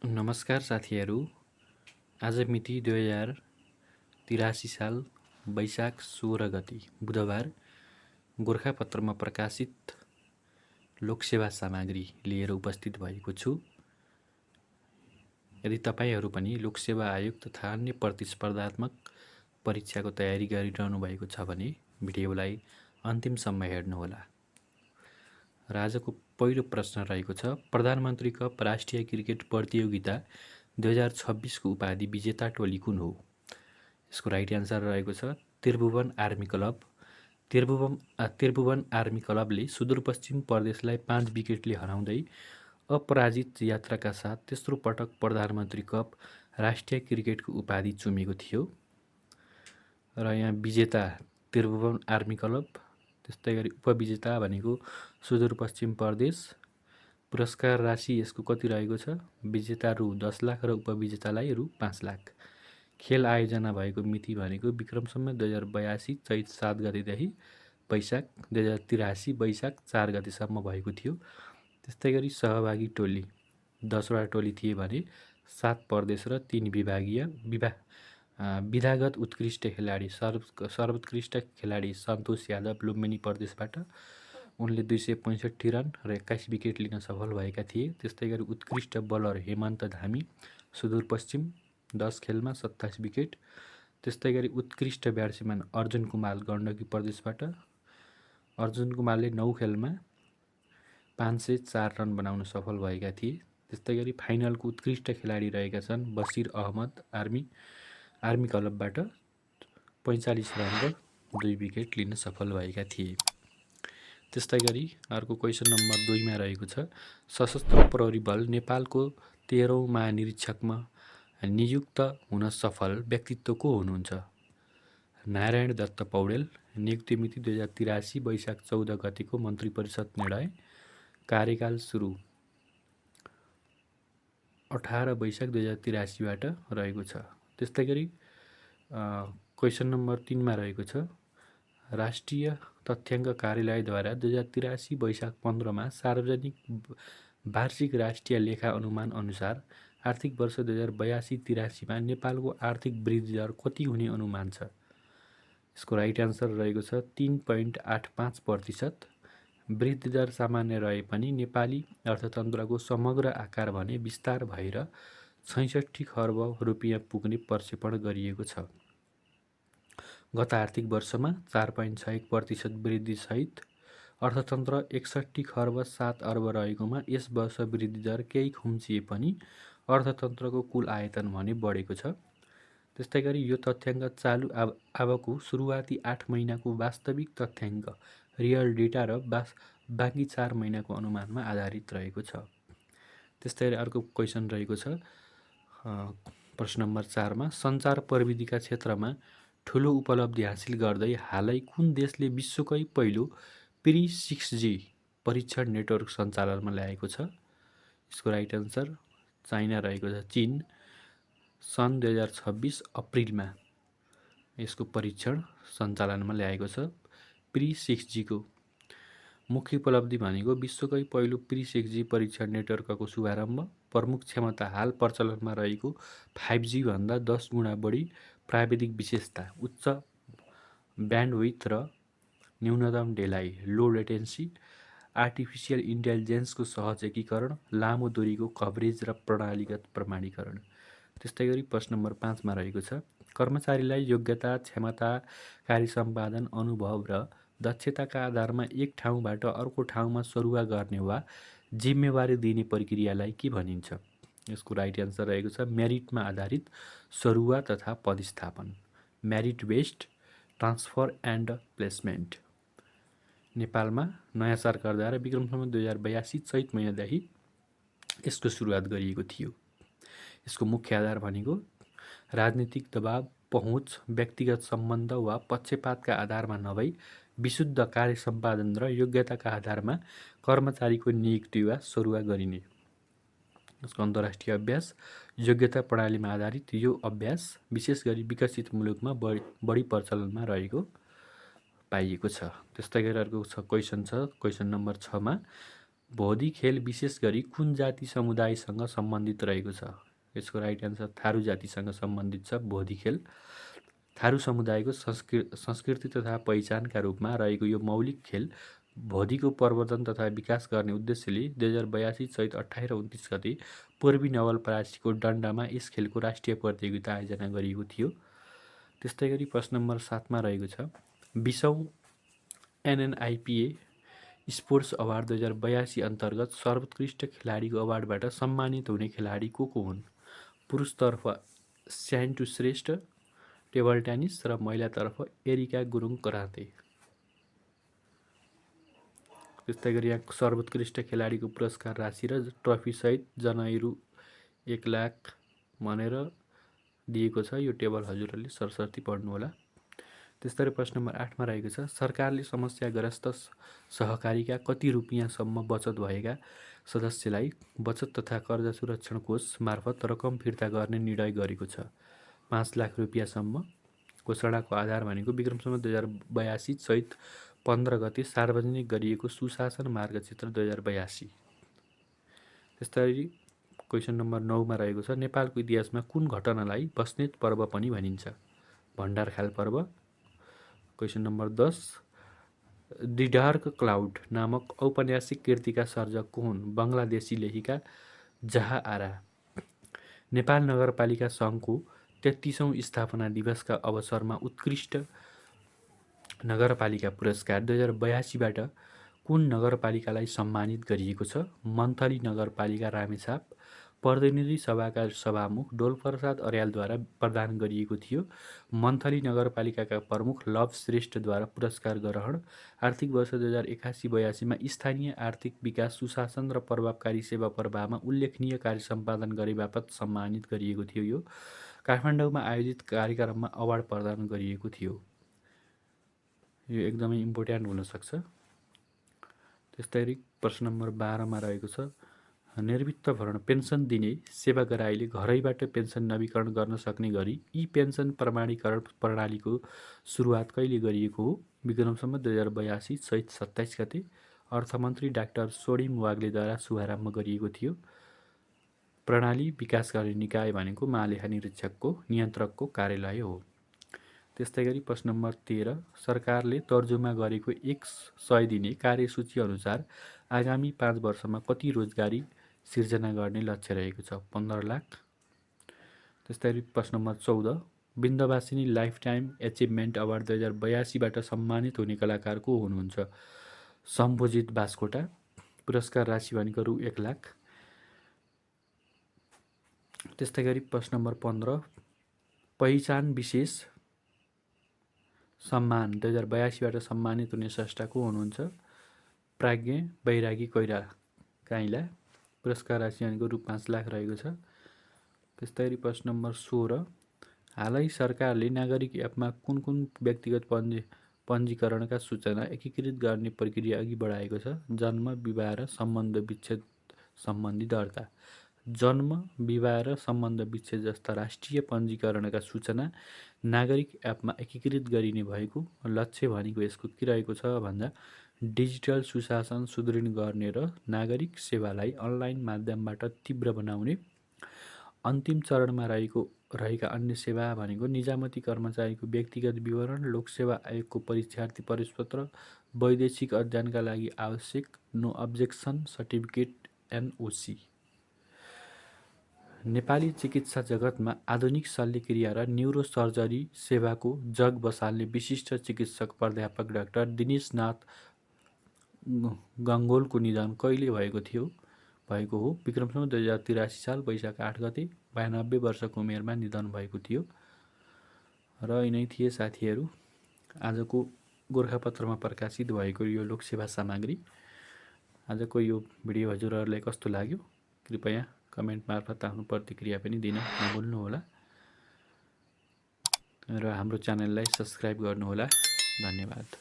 नमस्कार साथीहरू। आज मिति 2083 साल वैशाख 16 गति बुधबार गोरखापत्रमा प्रकाशित लोकसेवा सामग्री लिएर उपस्थित भएको छु। यदि तपाईहरू पनि लोकसेवा आयोग तथा अन्य प्रतिस्पर्धात्मक परीक्षाको तयारी गरिरहनु भएको छ भने भिडियोलाई अन्तिमसम्म हेर्नुहोला। र आजको पहिलो प्रश्न रहेको छ, प्रधानमन्त्री कप राष्ट्रिय क्रिकेट प्रतियोगिता 2026 को उपाधि विजेता टोली कुन हो? यसको राइट एन्सर रहेको छ Tribhuvan army club. Tribhuvan army क्लबले सुदूरपश्चिम प्रदेशलाई 5 विकेटले हराउँदै अपराजित यात्राका साथ तेस्रो पटक प्रधानमन्त्री कप राष्ट्रिय क्रिकेटको उपाधि चुमेको थियो। र यहाँ विजेता त्रिभुवन आर्मी क्लब, त्यस्तै गरी उपविजेता भनेको सुदूरपश्चिम प्रदेश। पुरस्कार राशि यसको कति रहेको छ? विजेता रु 10 लाख र उपविजेतालाई रु 5 लाख। खेल आयोजना भएको मिति भनेको विक्रम सम्वत 2082 चैत 7 गतेदेखि वैशाख 2083 वैशाख 4 गतेसम्म भएको थियो। त्यस्तै गरी सहभागी टोली 10वटा टोली थिए भने 7 प्रदेश र 3 विधागत उत्कृष्ट खेलाडी सर्वोत्कृष्ट खेलाडी सन्तोष यादव लुम्बिनी प्रदेशबाट उनले 265 रन र 21 विकेट लिन सफल भएका थिए। त्यस्तै गरी उत्कृष्ट बलर हेमन्त धामी सुदूरपश्चिम 10 खेलमा 27 विकेट। त्यस्तै गरी उत्कृष्ट ब्याट्सम्यान अर्जुन कुमार गण्डकी प्रदेशबाट अर्जुन कुमारले 9 खेलमा 504 रन बनाउन सफल भएका थिए। त्यस्तै गरी फाइनलको उत्कृष्ट खेलाडी रहेका छन् बसिर अहमद आर्मी क्लबबाट 45 रन र 2 विकेट लिन सफल भएका थिए। त्यस्तै गरी अर्को क्वेसन नम्बर 2 मा रहेको छ, सशस्त्र प्रहरी बल नेपालको 13औं महानिरीक्षकमा नियुक्त हुन सफल व्यक्तित्व को हुनुहुन्छ? नारायण दत्त पौडेल। नियुक्ति मिति 2083 वैशाख 14 गतिको मन्त्री परिषद निर्णय। कार्यकाल सुरु 18 वैशाख 2083बाट रहेको छ। त्यस्तै गरी क्वेसन नम्बर 3 मा रहेको छ, राष्ट्रिय तथ्याङ्क कार्यालयद्वारा 2083 वैशाख 15 मा सार्वजनिक वार्षिक राष्ट्रिय लेखा अनुमान अनुसार आर्थिक वर्ष 2082-83 मा नेपालको आर्थिक वृद्धि दर कति हुने अनुमान छ? यसको राइट एन्सर रहेको छ 3.85%। वृद्धि दर सामान्य रहे पनि नेपाली अर्थतन्त्रको समग्र आकार भने विस्तार भएर 66 खर्ब रुपियाँ पुग्ने प्रक्षेपण गरिएको छ। गत आर्थिक वर्षमा 4.61% वृद्धिसहित अर्थतन्त्र 61 खर्ब 7 अर्ब रहेकोमा यस वर्ष वृद्धि दर केही खुम्चिए पनि अर्थतन्त्रको कुल आयतन भने बढेको छ। त्यस्तै गरी यो तथ्याङ्क चालु आवको सुरुवाती 8 महिनाको वास्तविक तथ्याङ्क रियल डेटा र बाँकी 4 महिनाको अनुमानमा आधारित रहेको छ। त्यस्तै गरी अर्को क्वेसन रहेको छ, प्रश्न नम्बर 4 मा सञ्चार प्रविधिका क्षेत्रमा ठुलो उपलब्धि हासिल गर्दै हालै कुन देशले विश्वकै पहिलो प्री 6G परीक्षण नेटवर्क सञ्चालनमा ल्याएको छ? यसको राइट एन्सर चाइना रहेको छ, चीन। सन् 2026 अप्रिलमा यसको परीक्षण सञ्चालनमा ल्याएको छ। प्री 6G को मुख्य उपलब्धि भनेको विश्वकै पहिलो प्री 6G परीक्षण नेटवर्कको शुभारम्भ, प्रमुख क्षमता हाल प्रचलनमा रहेको 5G भन्दा 10 गुणा बढी प्राविधिक विशेषता, उच्च ब्यान्डविड्थ र न्यूनतम ढिलाइ, लो लेटेन्सी, आर्टिफिसियल इन्टेलिजेन्सको सहज एकीकरण, लामो दूरीको कभरेज र प्रणालीगत प्रमाणीकरण। त्यस्तै गरी प्रश्न नम्बर 5 मा रहेको छ, कर्मचारीलाई योग्यता, क्षमता, कार्यसम्पादन, अनुभव र दक्षताका आधारमा एक ठाउँबाट अर्को ठाउँमा सरुवा गर्ने वा जिम्मेवारी दिने प्रक्रियालाई के भनिन्छ? यसको राइट एन्सर रहेको छ मेरिटमा आधारित सरुवा तथा पदस्थापन, merit based transfer and placement. नेपालमा नयाँ सरकारद्वारा विक्रम सम्वत 2082 चैत महिनादेखि यसको सुरुवात गरिएको थियो। यसको मुख्य आधार भनेको राजनीतिक दबाव, पहुँच, व्यक्तिगत सम्बन्ध वा पक्षपातका आधारमा नभई विशुद्ध कार्य सम्पादन र योग्यताका आधारमा कर्मचारीको नियुक्ति वा सरुवा गरिने। यसको अन्तर्राष्ट्रिय अभ्यास योग्यता प्रणालीमा आधारित यो अभ्यास विशेष गरी विकसित मुलुकमा बढी प्रचलनमा रहेको पाइएको छ। त्यस्तै गरी अर्को क्वेसन छ, क्वेसन नम्बर 6 मा भोदी खेल विशेष गरी कुन जाति समुदायसँग सम्बन्धित रहेको छ? यसको राइट एन्सर थारू जातिसँग सम्बन्धित छ भोदी खेल। थारू समुदायको संस्कृति तथा पहिचानका रूपमा रहेको यो मौलिक खेल भोदीको प्रवर्धन तथा विकास गर्ने उद्देश्यले 2082 चैत 28 र 29 गते पूर्वी नवलपरासीको डन्डामा यस खेलको राष्ट्रिय प्रतियोगिता आयोजना गरिएको थियो। त्यस्तै गरी प्रश्न नम्बर 7 मा रहेको छ 20औं NNIPA स्पोर्ट्स अवार्ड 2082 अन्तर्गत सर्वोत्कृष्ट खेलाडीको अवार्डबाट सम्मानित हुने खेलाडी को हुन्? पुरुषतर्फ स्यान्टु श्रेष्ठ टेबल टेनिस र महिलातर्फ एरिका गुरुङ कराते। त्यस्तै गरी यहाँ सर्वोत्कृष्ट खेलाडीको पुरस्कार राशि र ट्रफीसहित जनैरू 1 लाख भनेर दिएको छ। यो टेबल हजुरहरूले सरसर्ती पढ्नुहोला। त्यस्तै प्रश्न नम्बर 8 मा रहेको छ सरकारले समस्याग्रस्त सहकारीका कति रुपियाँसम्म बचत भएका सदस्यलाई बचत तथा कर्जा सुरक्षण कोष मार्फत रकम फिर्ता गर्ने निर्णय गरेको छ? 5 लाख रुपियाँसम्म। घोषणाको आधार भनेको विक्रम सम्वत 2082 चैत 15 गते सार्वजनिक गरिएको सुशासन मार्गचित्र 2082। त्यस्तै क्वेसन नम्बर 9 मा रहेको छ नेपालको इतिहासमा कुन घटनालाई बस्नेत पर्व पनि भनिन्छ? भण्डारखाल पर्व। Question number 10 the dark cloud नामक औपन्यासिक कृतिका सर्जक को हुन्? बङ्गलादेशी लेखिका जहा आरा। नेपाल नगरपालिका सङ्घको 33औं स्थापना दिवसका अवसरमा उत्कृष्ट नगरपालिका पुरस्कार 2082 बाट कुन नगरपालिकालाई सम्मानित गरिएको छ? मन्थली नगरपालिका रामेछाप। प्रतिनिधि सभाका सभामुख डोलप्रसाद अर्यालद्वारा प्रदान गरिएको थियो। मन्थली नगरपालिकाका प्रमुख लभ श्रेष्ठद्वारा पुरस्कार ग्रहण। आर्थिक वर्ष 2081-82 मा स्थानीय आर्थिक विकास सुशासन र प्रभावकारी सेवा प्रवाहमा उल्लेखनीय कार्य सम्पादन गरे बापत सम्मानित गरिएको थियो। यो काठमाडौँमा आयोजित कार्यक्रममा अवार्ड प्रदान गरिएको थियो। यो एकदमै इम्पोर्टेन्ट हुनसक्छ। त्यस्तै प्रश्न नम्बर 12 मा रहेको छ निवृत्त भरण पेन्सन दिने सेवाग्राहीले घरैबाट पेन्सन नवीकरण गर्न सक्ने गरी ई पेन्सन प्रमाणीकरण प्रणालीको सुरुवात कहिले गरिएको हो? विक्रम सम्वत 2082 चैत 27 गते अर्थमन्त्री डाक्टर सोडिम वाग्लेद्वारा शुभारम्भ गरिएको थियो। प्रणाली विकास गर्ने निकाय भनेको महालेखा निरीक्षकको नियन्त्रकको कार्यालय हो। त्यस्तै गरी प्रश्न नम्बर 13 सरकारले तर्जुमा गरेको 100 दिने कार्यसूची अनुसार आगामी 5 वर्षमा कति रोजगारी सिर्जना गर्ने लक्ष्य रहेको छ? 15 लाख। त्यस्तै प्रश्न number 14 Vindhyavasini life time achievement award 2082 बाट सम्मानित हुने कलाकार को हुनुहुन्छ? शम्भुजित बास्कोटा। पुरस्कार राशि भनेको रु 1 लाख। त्यस्तै गरी प्रश्न नम्बर 15 पहिचान विशेष सम्मान 2082 बाट सम्मानित हुने स्रष्टा को हुनुहुन्छ? प्राज्ञ बैरागी कोइरा काइला। पुरस्कार राशि भनेको रु 5 लाख रहेको छ। त्यस्तै प्रश्न नम्बर 16 हालै सरकारले नागरिक एपमा कुन कुन व्यक्तिगत पञ्जीकरणका सूचना एकीकृत गर्ने प्रक्रिया अघि बढाएको छ? जन्म विवाह र सम्बन्ध विच्छेद सम्बन्धी दर्ता। जन्म विवाह र सम्बन्ध विच्छेद जस्ता राष्ट्रिय पञ्जीकरणका सूचना नागरिक एपमा एकीकृत गरिने भएको लक्ष्य भनेको यसको के रहेको छ भन्दा डिजिटल सुशासन सुदृढ गर्ने र नागरिक सेवालाई अनलाइन माध्यमबाट तीव्र बनाउने। अन्तिम चरणमा रहेका अन्य सेवा भनेको निजामती कर्मचारीको व्यक्तिगत विवरण, लोकसेवा आयोगको परीक्षार्थी प्रवेशपत्र, वैदेशिक अध्ययनका लागि आवश्यक no objection certificate NOC। Nepali चिकित्सा जगतमा आधुनिक शल्यक्रिया र न्युरोसर्जरी सेवाको जग बसाल्ने विशिष्ट चिकित्सक प्राध्यापक डाक्टर दिनेशनाथ गङ्गोलको निधन कहिले भएको हो? विक्रम सम्वत 2083 साल वैशाख 8 गते 92 वर्षको उमेरमा निधन भएको थियो। र यिनै थिए साथीहरू आजको गोरखापत्रमा प्रकाशित भएको यो लोकसेवा सामग्री। आजको यो भिडियो हजुरहरूलाई कस्तो लाग्यो कृपया कमेन्ट मार्फत आफ्नो प्रतिक्रिया पनि दिन नभुल्नुहोला र हाम्रो च्यानललाई सब्स्क्राइब गर्नुहोला। धन्यवाद।